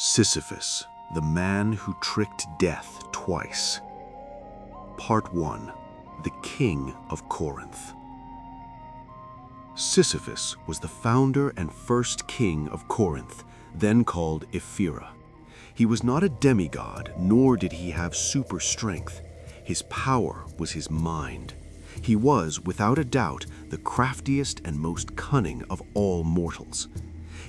Sisyphus, the man who tricked death twice. Part 1. The King of Corinth. Sisyphus was the founder and first king of Corinth, then called Ephyra. He was not a demigod, nor did he have super strength. His power was his mind. He was, without a doubt, the craftiest and most cunning of all mortals.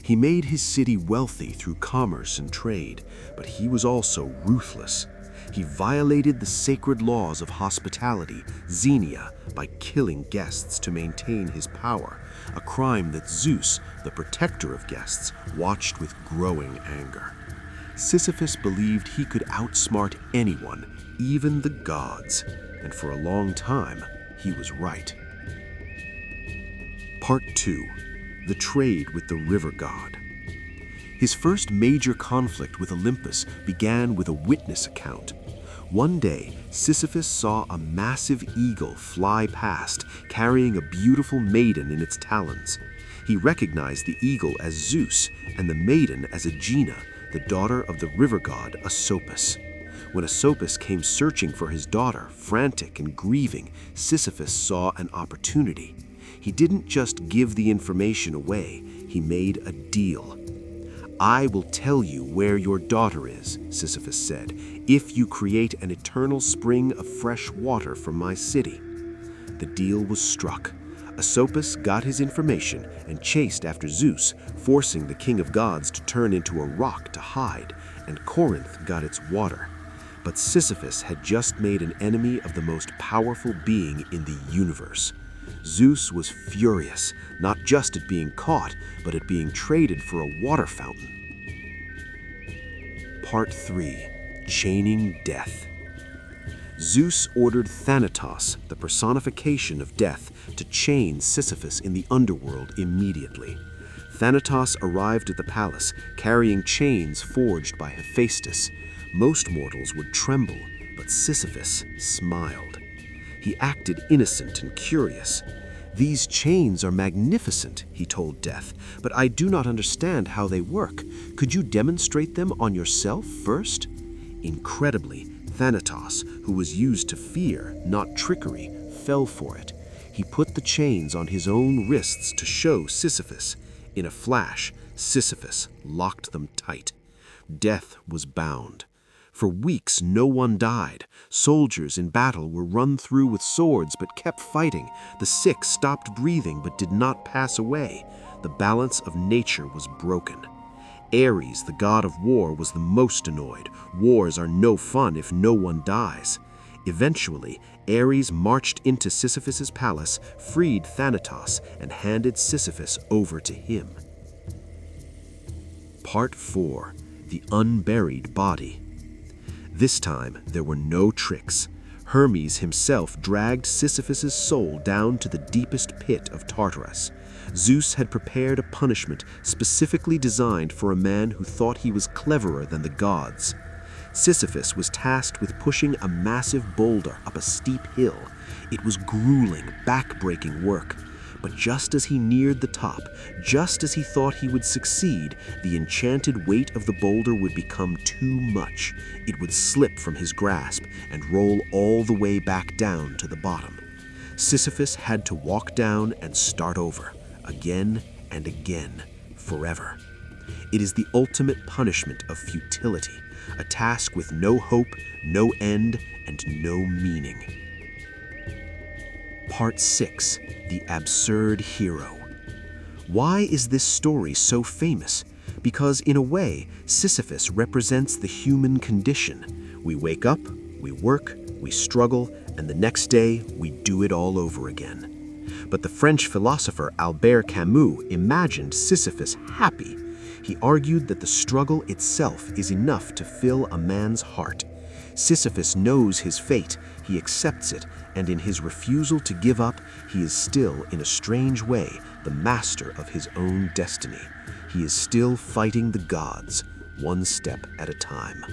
He made his city wealthy through commerce and trade, but he was also ruthless. He violated the sacred laws of hospitality, xenia, by killing guests to maintain his power, a crime that Zeus, the protector of guests, watched with growing anger. Sisyphus believed he could outsmart anyone, even the gods, and for a long time, he was right. Part 2. The trade with the river god. His first major conflict with Olympus began with a witness account. One day, Sisyphus saw a massive eagle fly past, carrying a beautiful maiden in its talons. He recognized the eagle as Zeus and the maiden as Aegina, the daughter of the river god Asopus. When Asopus came searching for his daughter, frantic and grieving, Sisyphus saw an opportunity. He didn't just give the information away, he made a deal. "I will tell you where your daughter is," Sisyphus said, "if you create an eternal spring of fresh water from my city." The deal was struck. Asopus got his information and chased after Zeus, forcing the king of gods to turn into a rock to hide, and Corinth got its water. But Sisyphus had just made an enemy of the most powerful being in the universe. Zeus was furious, not just at being caught, but at being traded for a water fountain. Part 3. Chaining death. Zeus ordered Thanatos, the personification of death, to chain Sisyphus in the underworld immediately. Thanatos arrived at the palace, carrying chains forged by Hephaestus. Most mortals would tremble, but Sisyphus smiled. He acted innocent and curious. "These chains are magnificent," he told Death, "but I do not understand how they work. Could you demonstrate them on yourself first?" Incredibly, Thanatos, who was used to fear, not trickery, fell for it. He put the chains on his own wrists to show Sisyphus. In a flash, Sisyphus locked them tight. Death was bound. For weeks, no one died. Soldiers in battle were run through with swords but kept fighting. The sick stopped breathing but did not pass away. The balance of nature was broken. Ares, the god of war, was the most annoyed. Wars are no fun if no one dies. Eventually, Ares marched into Sisyphus's palace, freed Thanatos, and handed Sisyphus over to him. Part 4. The unburied body. This time, there were no tricks. Hermes himself dragged Sisyphus's soul down to the deepest pit of Tartarus. Zeus had prepared a punishment specifically designed for a man who thought he was cleverer than the gods. Sisyphus was tasked with pushing a massive boulder up a steep hill. It was grueling, back-breaking work. But just as he neared the top, just as he thought he would succeed, the enchanted weight of the boulder would become too much. It would slip from his grasp and roll all the way back down to the bottom. Sisyphus had to walk down and start over, again and again, forever. It is the ultimate punishment of futility, a task with no hope, no end, and no meaning. Part 6. The Absurd Hero. Why is this story so famous? Because in a way, Sisyphus represents the human condition. We wake up, we work, we struggle, and the next day we do it all over again. But the French philosopher Albert Camus imagined Sisyphus happy. He argued that the struggle itself is enough to fill a man's heart. Sisyphus knows his fate, he accepts it, and in his refusal to give up, he is still, in a strange way, the master of his own destiny. He is still fighting the gods, one step at a time.